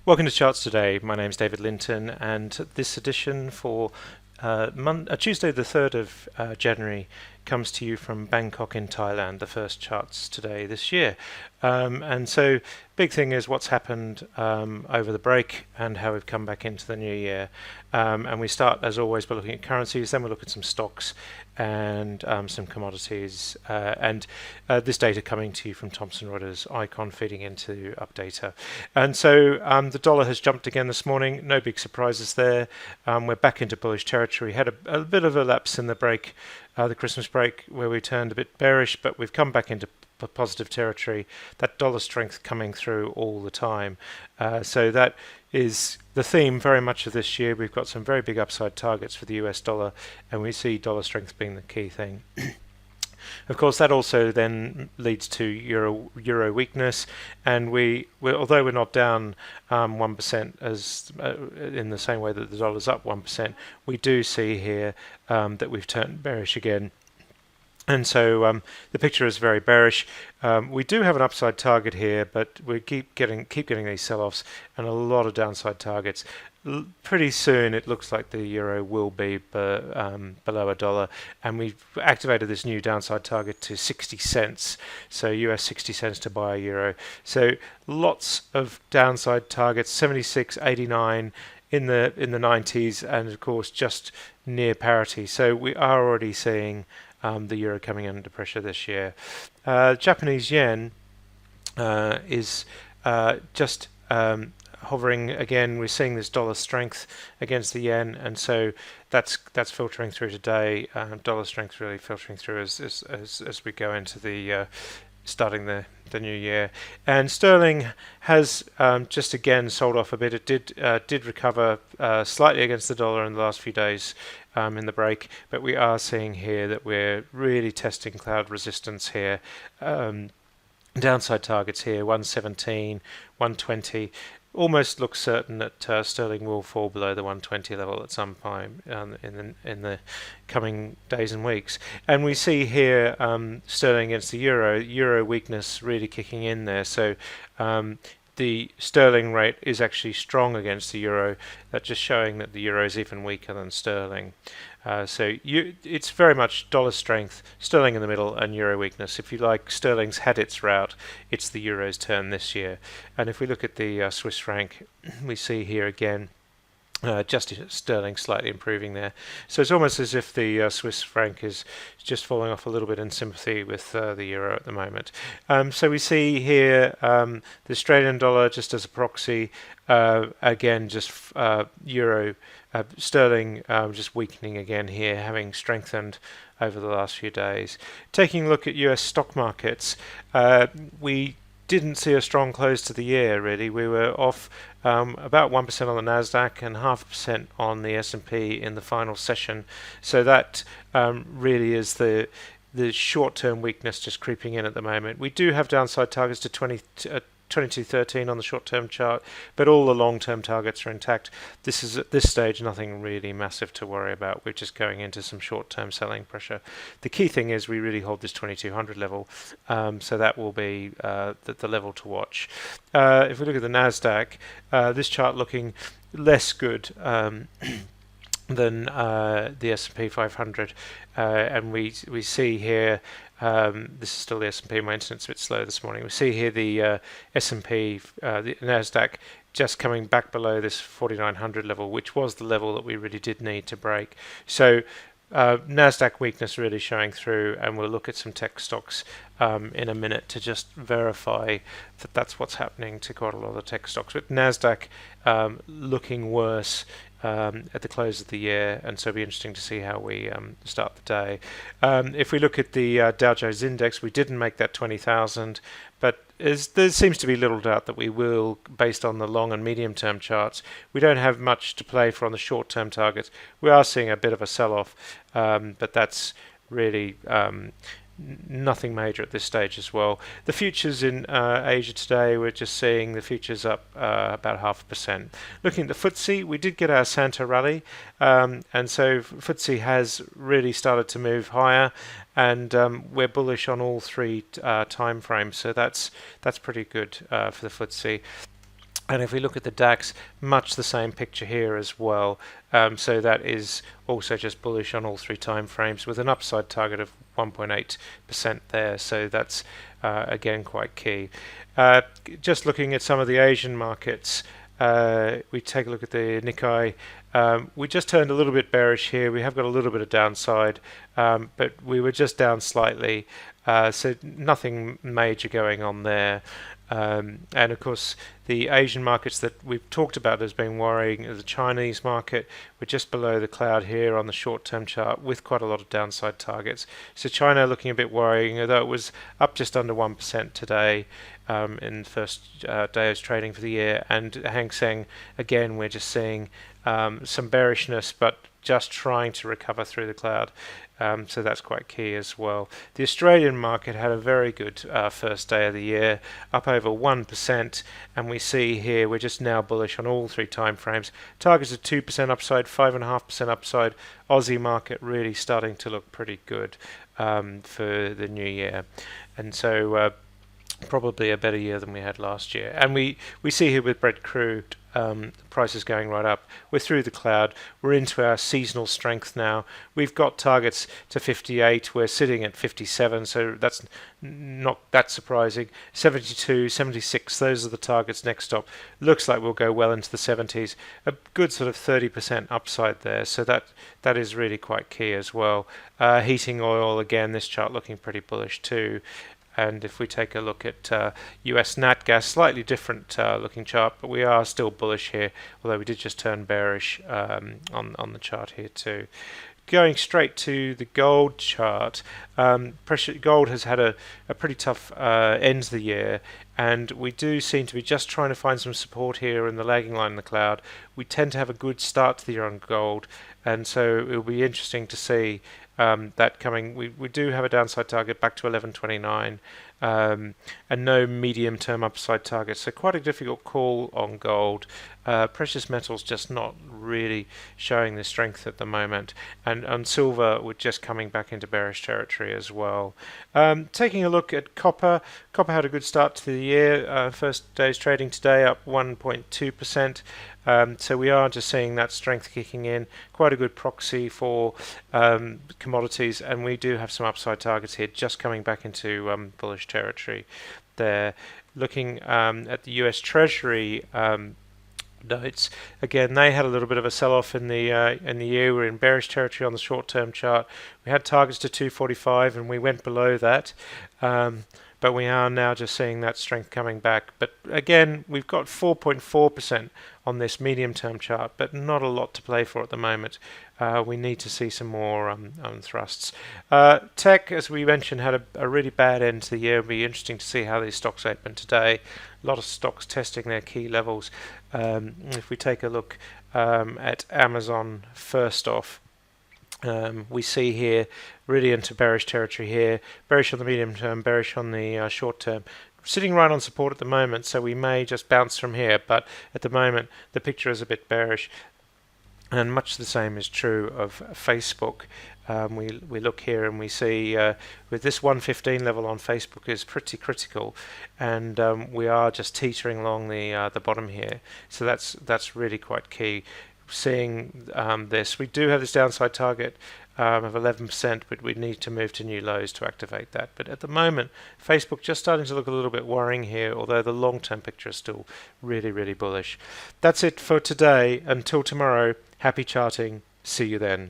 Welcome to Charts Today. My name's David Linton, and this edition for Tuesday the 3rd of January comes to you from Bangkok in Thailand, the first Charts Today this year. And so big thing is what's happened over the break and how we've come back into the new year. And we start, as always, by looking at currencies, then we'll look at some stocks and some commodities, and this data coming to you from Thomson Reuters, Icon feeding into Updata. And so the dollar has jumped again this morning, no big surprises there. We're back into bullish territory. Had a bit of a lapse in the break, the Christmas break, where we turned a bit bearish, but we've come back into positive territory. That dollar strength coming through all the time. So that is the theme very much of this year. We've got some very big upside targets for the US dollar, and we see dollar strength being the key thing. Of course, that also then leads to euro weakness, and although we're not down 1% as in the same way that the dollar's up 1%, we do see here that we've turned bearish again. And so the picture is very bearish. We do have an upside target here, but we keep getting these sell-offs and a lot of downside targets. Pretty soon, it looks like the euro will be below $1, and we've activated this new downside target to 60 cents. So US 60 cents to buy a euro. So lots of downside targets: 76, 89. In the 90s, and of course just near parity. So we are already seeing the euro coming under pressure this year. Japanese yen is just hovering again. We're seeing this dollar strength against the yen, and so that's filtering through today. Dollar strength really filtering through as we go into the starting the new year. And sterling has just again sold off a bit. It did recover slightly against the dollar in the last few days in the break, but we are seeing here that we're really testing cloud resistance here. Downside targets here: 117, 120. Almost looks certain that sterling will fall below the 120 level at some time in the coming days and weeks. And we see here sterling against the euro weakness really kicking in there. So the sterling rate is actually strong against the euro. That's just showing that the euro is even weaker than sterling. So it's very much dollar strength, sterling in the middle, and euro weakness. If you like, sterling's had its route. It's the euro's turn this year. And if we look at the Swiss franc, we see here again just sterling slightly improving there. So it's almost as if the Swiss franc is just falling off a little bit in sympathy with the euro at the moment. So we see here the Australian dollar just as a proxy. Again, just euro, sterling just weakening again here, having strengthened over the last few days. Taking a look at US stock markets, we didn't see a strong close to the year, really. We were off about 1% on the Nasdaq and 0.5% on the S&P in the final session. So that really is the short-term weakness just creeping in at the moment. We do have downside targets to 2213 on the short-term chart, but all the long-term targets are intact. This is at this stage nothing really massive to worry about. We're just going into some short-term selling pressure. The key thing is we really hold this 2200 level, so that will be the level to watch. If we look at the Nasdaq, this chart looking less good than the S&P 500, and we see here. This is still the S&P. My internet's a bit slow this morning. We see here the S&P, the Nasdaq, just coming back below this 4900 level, which was the level that we really did need to break. So Nasdaq weakness really showing through, and we'll look at some tech stocks in a minute to just verify that that's what's happening to quite a lot of the tech stocks. But Nasdaq looking worse at the close of the year, and so it'll be interesting to see how we start the day. If we look at the Dow Jones index, we didn't make that 20,000, but there seems to be little doubt that we will, based on the long and medium term charts. We don't have much to play for on the short term targets. We are seeing a bit of a sell-off, but that's really nothing major at this stage as well. The futures in Asia today, we're just seeing the futures up about 0.5%. Looking at the FTSE, we did get our Santa rally, and so FTSE has really started to move higher, and we're bullish on all three time frames, so that's pretty good for the FTSE. And if we look at the DAX, much the same picture here as well. So that is also just bullish on all three time frames with an upside target of 1.8% there. So that's again quite key. Just looking at some of the Asian markets, we take a look at the Nikkei. We just turned a little bit bearish here. We have got a little bit of downside, but we were just down slightly. So nothing major going on there. And of course, the Asian markets that we've talked about as being worrying, the Chinese market, we're just below the cloud here on the short-term chart with quite a lot of downside targets. So China looking a bit worrying, although it was up just under 1% today in the first day of trading for the year. And Hang Seng, again, we're just seeing some bearishness, but just trying to recover through the cloud. So that's quite key as well. The Australian market had a very good first day of the year, up over 1%, and we see here we're just now bullish on all three time frames. Targets of 2% upside, 5.5% upside. Aussie market really starting to look pretty good for the new year, and so probably a better year than we had last year. And we see here with Brent crude, prices going right up. We're through the cloud. We're into our seasonal strength now. We've got targets to 58. We're sitting at 57, so that's not that surprising. 72, 76, those are the targets next stop. Looks like we'll go well into the 70s. A good sort of 30% upside there, so that is really quite key as well. Heating oil, again, this chart looking pretty bullish too. And if we take a look at US nat gas, slightly different looking chart, but we are still bullish here, although we did just turn bearish on the chart here too. Going straight to the gold chart, gold has had a pretty tough end to the year, and we do seem to be just trying to find some support here in the lagging line in the cloud. We tend to have a good start to the year on gold, and so it will be interesting to see that coming. We do have a downside target back to 1129, and no medium-term upside target. So quite a difficult call on gold. Precious metals just not really showing the strength at the moment, and on silver we're just coming back into bearish territory as well. Taking a look at copper. Copper had a good start to the year. First day's trading today up 1.2%. So we are just seeing that strength kicking in, quite a good proxy for commodities, and we do have some upside targets here just coming back into bullish territory there. Looking at the US Treasury notes, again they had a little bit of a sell-off in the year. We're in bearish territory on the short-term chart. We had targets to 245 and we went below that. But we are now just seeing that strength coming back. But again, we've got 4.4% on this medium-term chart, but not a lot to play for at the moment. We need to see some more thrusts. Tech, as we mentioned, had a really bad end to the year. It'll be interesting to see how these stocks open today. A lot of stocks testing their key levels. If we take a look at Amazon first off, we see here really into bearish territory here, bearish on the medium term, bearish on the short term, sitting right on support at the moment, so we may just bounce from here, but at the moment the picture is a bit bearish. And much the same is true of Facebook. We look here and we see with this 115 level on Facebook is pretty critical, and we are just teetering along the bottom here, so that's really quite key. Seeing this, we do have this downside target of 11%, but we need to move to new lows to activate that. But at the moment, Facebook just starting to look a little bit worrying here, although the long-term picture is still really, really bullish. That's it for today. Until tomorrow, happy charting. See you then.